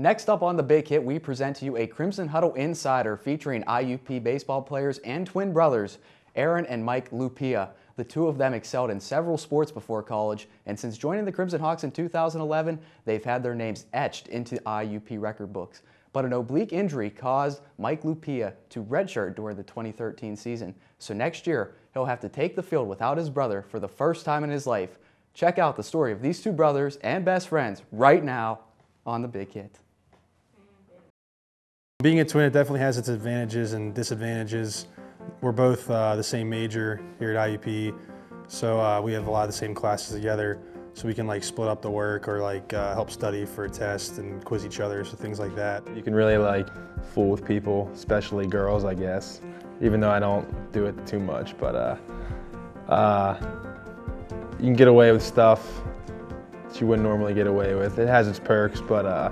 Next up on The Big Hit, we present to you a Crimson Huddle Insider featuring IUP baseball players and twin brothers, Aaron and Mike Lupia. The two of them excelled in several sports before college, and since joining the Crimson Hawks in 2011, they've had their names etched into IUP record books. But an oblique injury caused Mike Lupia to redshirt during the 2013 season. So next year, he'll have to take the field without his brother for the first time in his life. Check out the story of these two brothers and best friends right now on The Big Hit. Being a twin, it definitely has its advantages and disadvantages. We're both the same major here at IUP, so we have a lot of the same classes together, so we can like split up the work or like help study for a test and quiz each other, so things like that. You can really like fool with people, especially girls, I guess, even though I don't do it too much, but you can get away with stuff that you wouldn't normally get away with. It has its perks, but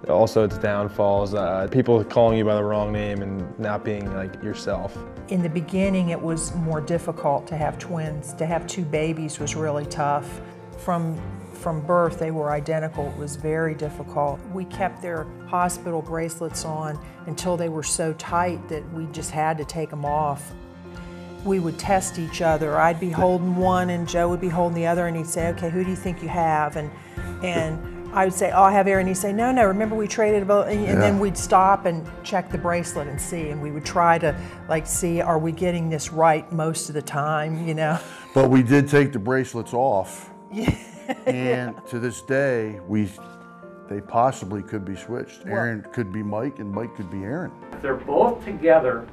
also its downfalls. People calling you by the wrong name and not being like yourself. In the beginning, it was more difficult to have twins. To have two babies was really tough. From birth, they were identical. It was very difficult. We kept their hospital bracelets on until they were so tight that we just had to take them off. We would test each other. I'd be holding one and Joe would be holding the other, and he'd say, okay, who do you think you have? And I would say, oh, I have Aaron. He'd say, no, remember we traded about, and then we'd stop and check the bracelet and see, and we would try to like see, are we getting this right most of the time, you know? But we did take the bracelets off. Yeah. And to this day, they possibly could be switched. Aaron could be Mike and Mike could be Aaron. If they're both together,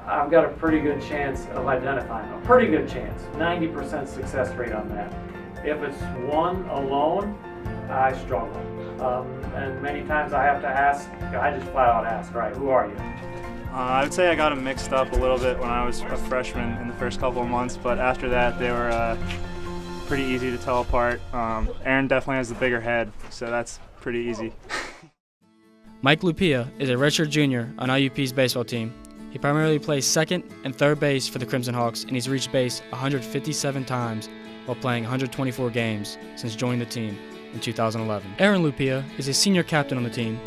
I've got a pretty good chance of identifying them. A pretty good chance, 90% success rate on that. If it's one alone, I struggle. And many times I have to ask, I just flat out ask, all right, who are you? I would say I got them mixed up a little bit when I was a freshman in the first couple of months, but after that they were pretty easy to tell apart. Aaron definitely has the bigger head, so that's pretty easy. Mike Lupia is a redshirt junior on IUP's baseball team. He primarily plays second and third base for the Crimson Hawks, and he's reached base 157 times while playing 124 games since joining the team in 2011. Aaron Lupia is a senior captain on the team.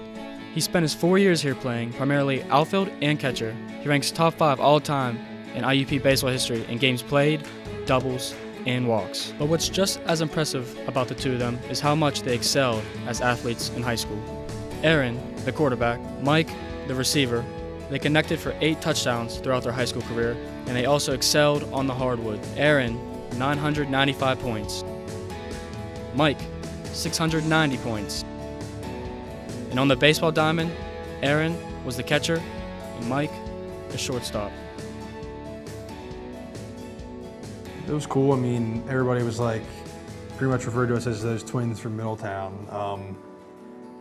He spent his 4 years here playing primarily outfield and catcher. He ranks top 5 all time in IUP baseball history in games played, doubles, and walks. But what's just as impressive about the two of them is how much they excelled as athletes in high school. Aaron, the quarterback, Mike, the receiver, they connected for 8 touchdowns throughout their high school career, and they also excelled on the hardwood. Aaron, 995 points. Mike, 690 points. And on the baseball diamond, Aaron was the catcher and Mike the shortstop. It was cool. I mean, everybody was like pretty much referred to us as those twins from Middletown.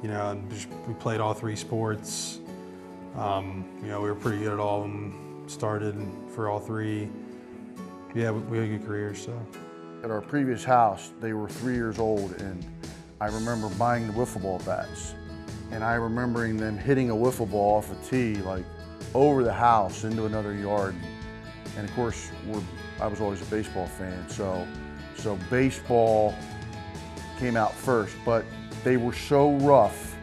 You know, and we played all 3 sports. You know, we were pretty good at all of them. Started for all 3. Yeah, we had good careers. So. At our previous house, they were 3 years old, and I remember buying the wiffle ball bats. And I remembering them hitting a wiffle ball off a tee, like over the house into another yard. And of course, I was always a baseball fan, so baseball came out first. But they were so rough,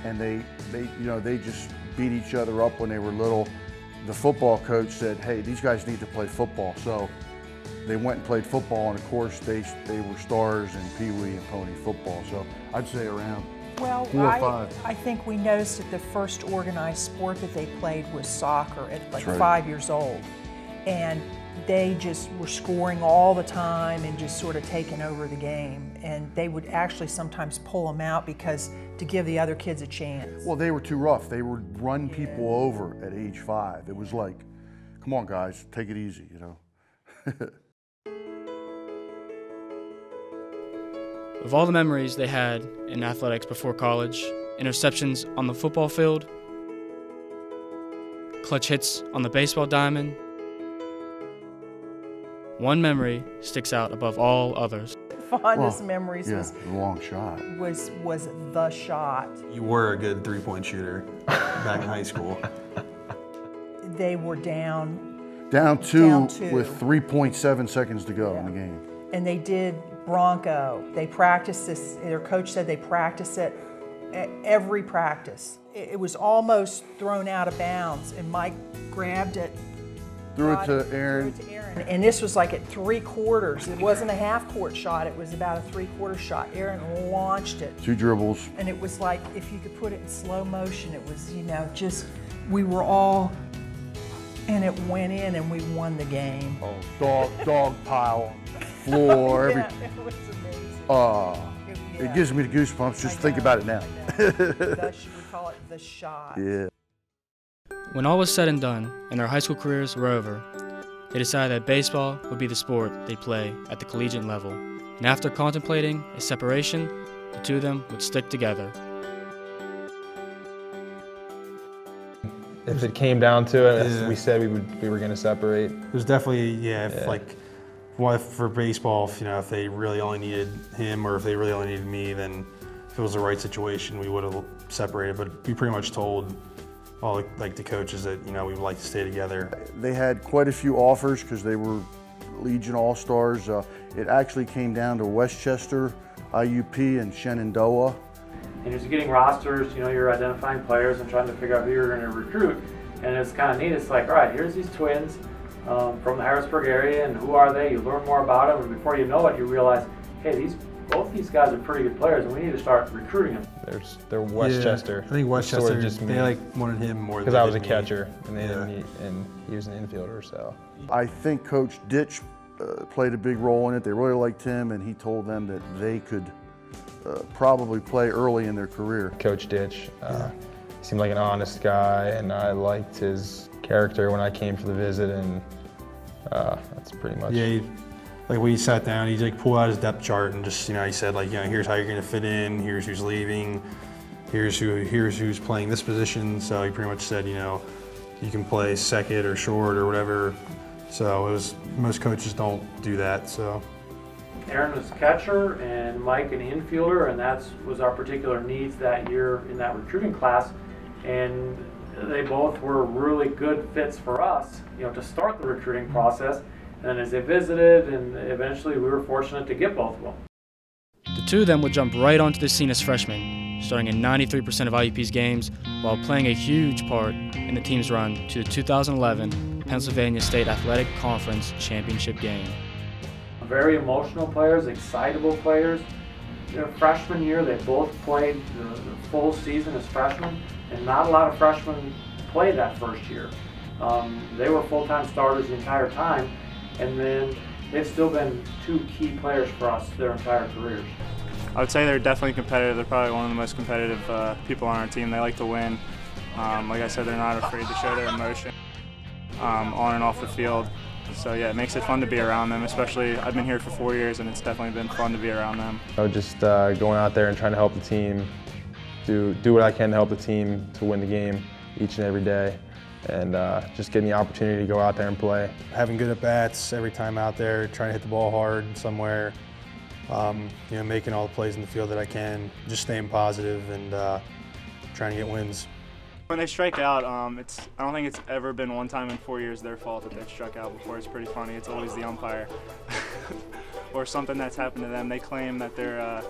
and they just beat each other up when they were little. The football coach said, hey, these guys need to play football. So they went and played football, and of course they were stars in Pee Wee and Pony football. So I'd say around 4 or 5. I think we noticed that the first organized sport that they played was soccer at like 5 years old. And they just were scoring all the time and just sort of taking over the game. And they would actually sometimes pull them out to give the other kids a chance. Well, they were too rough. They would run people over at age 5. It was like, come on guys, take it easy, you know. Of all the memories they had in athletics before college, interceptions on the football field, clutch hits on the baseball diamond, one memory sticks out above all others. Fondest memories was the long shot. Was the shot. You were a good 3-point shooter back in high school. They were down 2 with 3.7 seconds to go in the game. And they did Bronco. They practiced this, their coach said they practiced it every practice. It was almost thrown out of bounds, and Mike grabbed it, Threw it to Aaron. and this was like at 3/4. It wasn't a half-court shot, it was about a 3/4 shot. Aaron launched it. 2 dribbles. And it was like, if you could put it in slow motion, it was, you know, just, we were all, and it went in and we won the game. Oh, dog pile on the floor. Yeah, it was amazing. It gives me the goosebumps just think about it now. We call it the shot. Yeah. When all was said and done and their high school careers were over, they decided that baseball would be the sport they'd play at the collegiate level. And after contemplating a separation, the two of them would stick together. If it came down to it, Yeah. we said we were going to separate. It was definitely, yeah, if, like, for baseball, if they really only needed him or if they really only needed me, then if it was the right situation, we would have separated. But we pretty much told all the coaches that, we would like to stay together. They had quite a few offers because they were Legion All-Stars. It actually came down to Westchester, IUP, and Shenandoah. And you're getting rosters, you're identifying players and trying to figure out who you're going to recruit. And it's kind of neat. It's like, all right, here's these twins from the Harrisburg area, and who are they? You learn more about them, and before you know it, you realize, hey, both these guys are pretty good players, and we need to start recruiting them. They're Westchester. Yeah, I think Westchester, sort of just they wanted him more than because I was a me. catcher, and they didn't need, and he was an infielder, so. I think Coach Ditch played a big role in it. They really liked him, and he told them that they could probably play early in their career. Coach Ditch seemed like an honest guy, and I liked his character when I came for the visit, and that's pretty much. Yeah, we sat down, he pulled out his depth chart and just, he said here's how you're going to fit in, here's who's leaving, here's who's playing this position. So he pretty much said, you can play second or short or whatever. So most coaches don't do that. So. Aaron was catcher and Mike an infielder, and that was our particular needs that year in that recruiting class. And they both were really good fits for us, to start the recruiting process. And then as they visited, and eventually we were fortunate to get both of them. The two of them would jump right onto the scene as freshmen, starting in 93% of IUP's games while playing a huge part in the team's run to the 2011 Pennsylvania State Athletic Conference Championship game. Very emotional players, excitable players. Their freshman year, they both played the full season as freshmen, and not a lot of freshmen played that first year. They were full-time starters the entire time, and then they've still been two key players for us their entire careers. I would say they're definitely competitive. They're probably one of the most competitive people on our team. They like to win. Like I said, they're not afraid to show their emotion on and off the field. So yeah, it makes it fun to be around them, especially I've been here for 4 years, and it's definitely been fun to be around them. Just going out there and trying to help the team, do what I can to help the team to win the game each and every day, and just getting the opportunity to go out there and play. Having good at-bats every time out there, trying to hit the ball hard somewhere, making all the plays in the field that I can, just staying positive and trying to get wins. When they strike out, I don't think it's ever been one time in 4 years their fault that they've struck out before. It's pretty funny. It's always the umpire or something that's happened to them. They claim that they're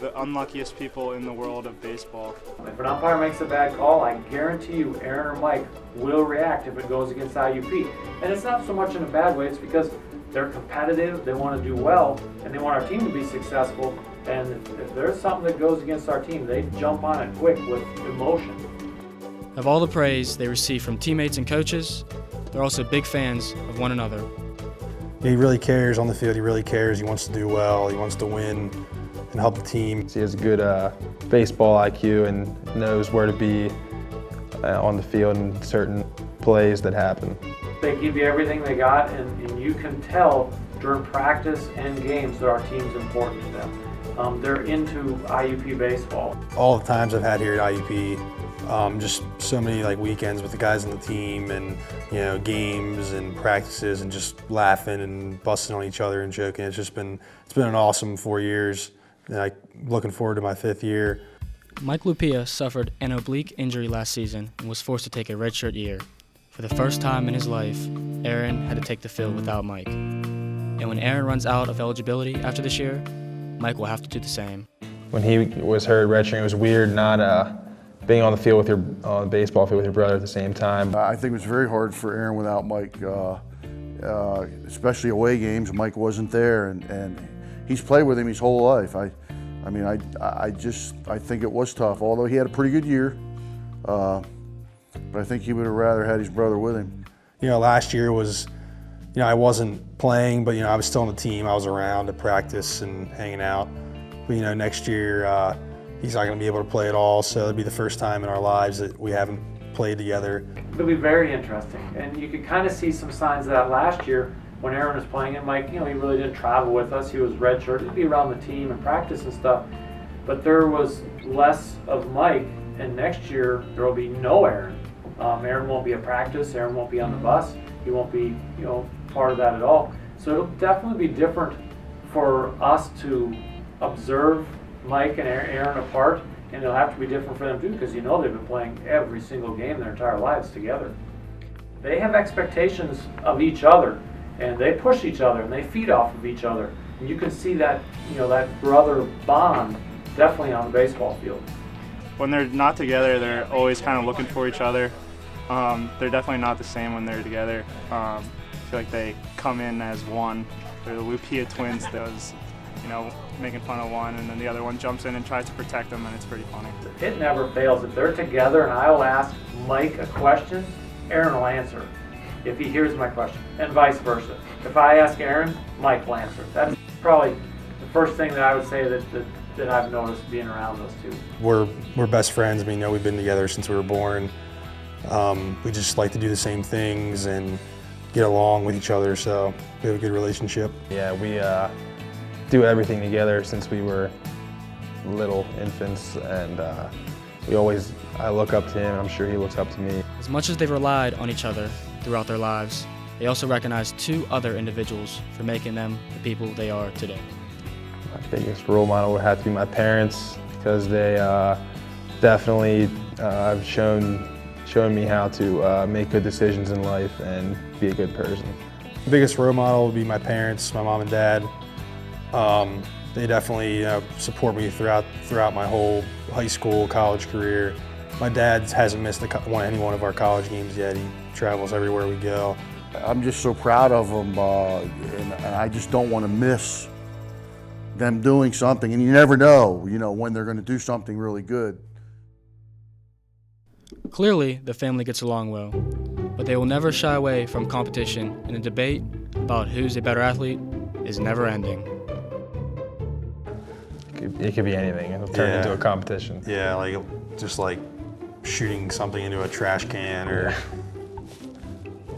the unluckiest people in the world of baseball. If an umpire makes a bad call, I guarantee you Aaron or Mike will react if it goes against IUP. And it's not so much in a bad way, it's because they're competitive, they want to do well, and they want our team to be successful. And if there's something that goes against our team, they jump on it quick with emotion. Of all the praise they receive from teammates and coaches, they're also big fans of one another. He really cares on the field, he really cares, he wants to do well, he wants to win and help the team. He has a good baseball IQ and knows where to be on the field in certain plays that happen. They give you everything they got, and you can tell during practice and games that our team's important to them. They're into IUP baseball. All the times I've had here at IUP, just so many weekends with the guys on the team, and games and practices, and just laughing and busting on each other and joking. It's been an awesome 4 years, and I'm looking forward to my 5th year. Mike Lupia suffered an oblique injury last season and was forced to take a redshirt year. For the first time in his life, Aaron had to take the field without Mike. And when Aaron runs out of eligibility after this year, Mike will have to do the same. when he was hurt redshirting, it was weird not being on the field with on the baseball field with your brother at the same time. I think it was very hard for Aaron without Mike, especially away games. Mike wasn't there, and he's played with him his whole life. I think it was tough. Although he had a pretty good year, but I think he would have rather had his brother with him. You know, last year was, you know, I wasn't playing, but, you know, I was still on the team. I was around to practice and hanging out. But, you know, next year, he's not going to be able to play at all, so it'll be the first time in our lives that we haven't played together. It'll be very interesting, and you could kind of see some signs of that last year when Aaron was playing. And Mike, you know, he really didn't travel with us. He was redshirt. He'd be around the team and practice and stuff, but there was less of Mike, and next year there will be no Aaron. Aaron won't be at practice. Aaron won't be on the bus. He won't be, you know, part of that at all. So it'll definitely be different for us to observe Mike and Aaron apart, and it'll have to be different for them too, because you know they've been playing every single game their entire lives together. They have expectations of each other, and they push each other, and they feed off of each other. And you can see that, you know, that brother bond definitely on the baseball field. When they're not together, they're always kind of looking for each other. They're definitely not the same when they're together. I feel like they come in as one. They're the Lupia twins that was, you know, making fun of one, and then the other one jumps in and tries to protect them, and it's pretty funny. It never fails. If they're together and I'll ask Mike a question, Aaron will answer if he hears my question, and vice versa. If I ask Aaron, Mike will answer. That's probably the first thing that I would say that I've noticed being around those two. We're best friends. I mean, you know, we've been together since we were born. We just like to do the same things and get along with each other, so we have a good relationship. Yeah, we do everything together since we were little infants, and I look up to him, and I'm sure he looks up to me. As much as they've relied on each other throughout their lives, they also recognize two other individuals for making them the people they are today. My biggest role model would have to be my parents, because they definitely have shown me how to make good decisions in life and be a good person. The biggest role model would be my parents, my mom and dad. They definitely support me throughout my whole high school, college career. My dad hasn't missed any one of our college games yet. He travels everywhere we go. I'm just so proud of them, and I just don't want to miss them doing something. And you never know, when they're going to do something really good. Clearly, the family gets along well, but they will never shy away from competition, and the debate about who's a better athlete is never ending. It could be anything. It'll turn into a competition. Yeah, just like shooting something into a trash can or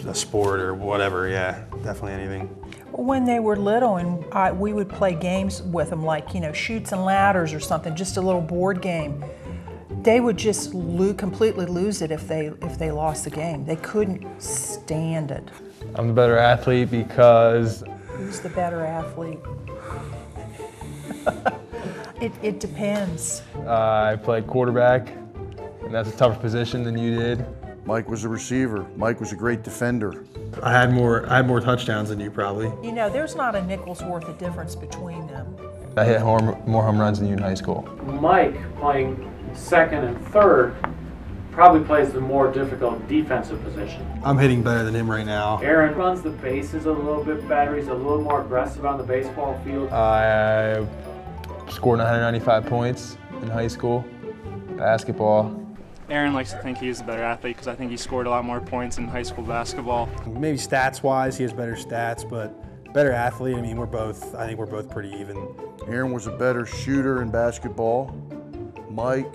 a sport or whatever. Yeah, definitely anything. When they were little, and we would play games with them, like Chutes and Ladders or something, just a little board game. They would just completely lose it if they lost the game. They couldn't stand it. I'm the better athlete because... Who's the better athlete? It depends. I played quarterback, and that's a tougher position than you did. Mike was a receiver. Mike was a great defender. I had more touchdowns than you probably. There's not a nickel's worth of difference between them. I hit more home runs than you in high school. Mike, playing second and third, probably plays the more difficult defensive position. I'm hitting better than him right now. Aaron runs the bases a little bit better. He's a little more aggressive on the baseball field. I scored 995 points in high school, basketball. Aaron likes to think he's the better athlete because I think he scored a lot more points in high school basketball. Maybe stats-wise, he has better stats, but better athlete. I mean, I think we're both pretty even. Aaron was a better shooter in basketball. Mike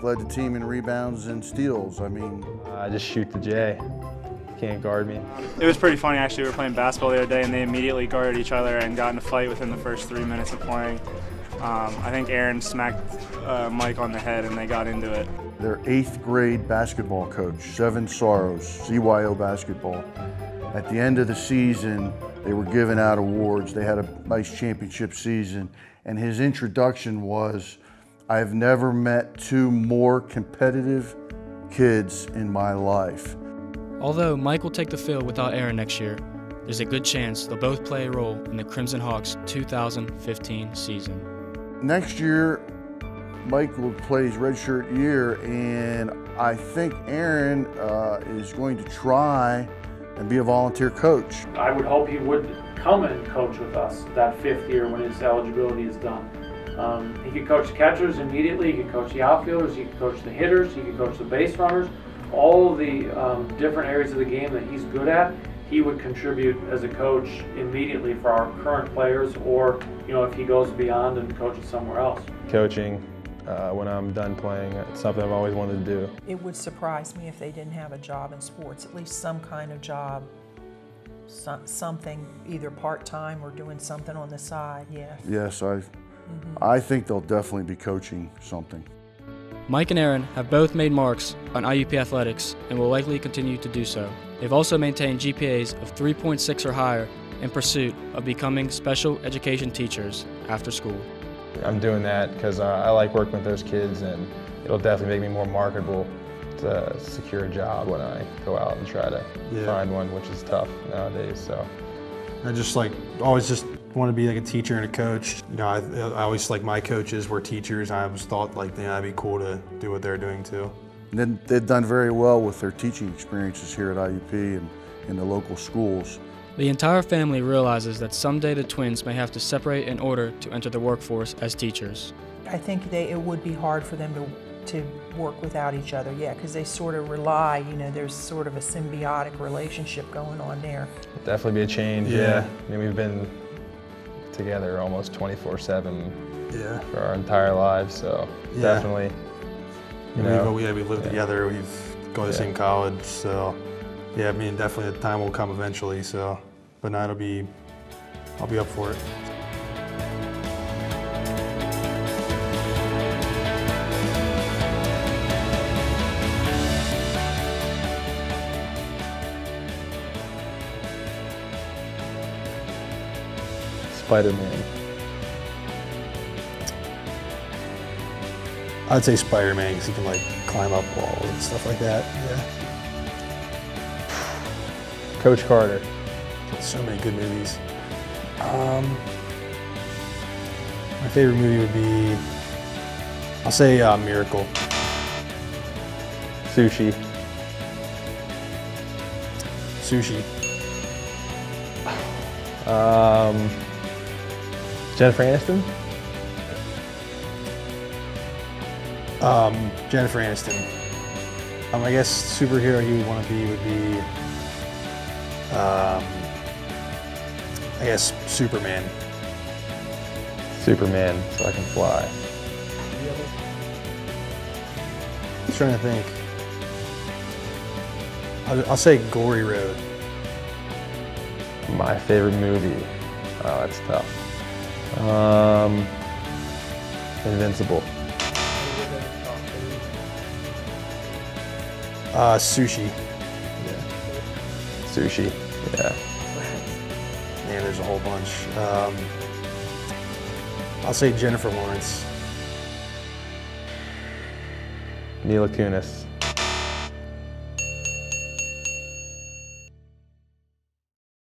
led the team in rebounds and steals. I just shoot the J. Can't guard me. It was pretty funny, actually. We were playing basketball the other day, and they immediately guarded each other and got in a fight within the first 3 minutes of playing. I think Aaron smacked Mike on the head, and they got into it. Their 8th grade basketball coach, Seven Sorrows, CYO basketball. At the end of the season, they were giving out awards. They had a nice championship season, and his introduction was, "I've never met two more competitive kids in my life." Although Mike will take the field without Aaron next year, there's a good chance they'll both play a role in the Crimson Hawks' 2015 season. Next year, Mike will play his redshirt year, and I think Aaron is going to try and be a volunteer coach. I would hope he would come and coach with us that 5th year when his eligibility is done. He could coach the catchers immediately, he could coach the outfielders, he could coach the hitters, he could coach the base runners. All of the different areas of the game that he's good at, he would contribute as a coach immediately for our current players, or if he goes beyond and coaches somewhere else. Coaching, when I'm done playing, it's something I've always wanted to do. It would surprise me if they didn't have a job in sports, at least some kind of job, something either part-time or doing something on the side, yes. Yes, I think they'll definitely be coaching something. Mike and Aaron have both made marks on IUP athletics and will likely continue to do so. They've also maintained GPAs of 3.6 or higher in pursuit of becoming special education teachers after school. I'm doing that because I like working with those kids, and it'll definitely make me more marketable to secure a job when I go out and try to find one, which is tough nowadays. So I just always just want to be like a teacher and a coach. I always my coaches were teachers. I always thought that'd be cool to do what they're doing too. And then they've done very well with their teaching experiences here at IUP and in the local schools. The entire family realizes that someday the twins may have to separate in order to enter the workforce as teachers. I think it would be hard for them to work without each other, because they sort of rely, there's sort of a symbiotic relationship going on there. Definitely be a change, yeah. I mean, we've been together almost 24/7 for our entire lives, so definitely, we live together, we've gone to the same college, so I mean, definitely the time will come eventually, so, but no, I'll be up for it. Spider-Man. I'd say Spider-Man because he can climb up walls and stuff like that. Coach Carter. So many good movies. My favorite movie would be, I'll say Miracle. Sushi. Jennifer Aniston? Jennifer Aniston. I guess superhero he would want to be would be, I guess Superman. Superman, so I can fly. I'm trying to think. I'll say Glory Road. My favorite movie? Oh, that's tough. Invincible. Sushi. Sushi, yeah. Man, there's a whole bunch. I'll say Jennifer Lawrence. Mila Kunis.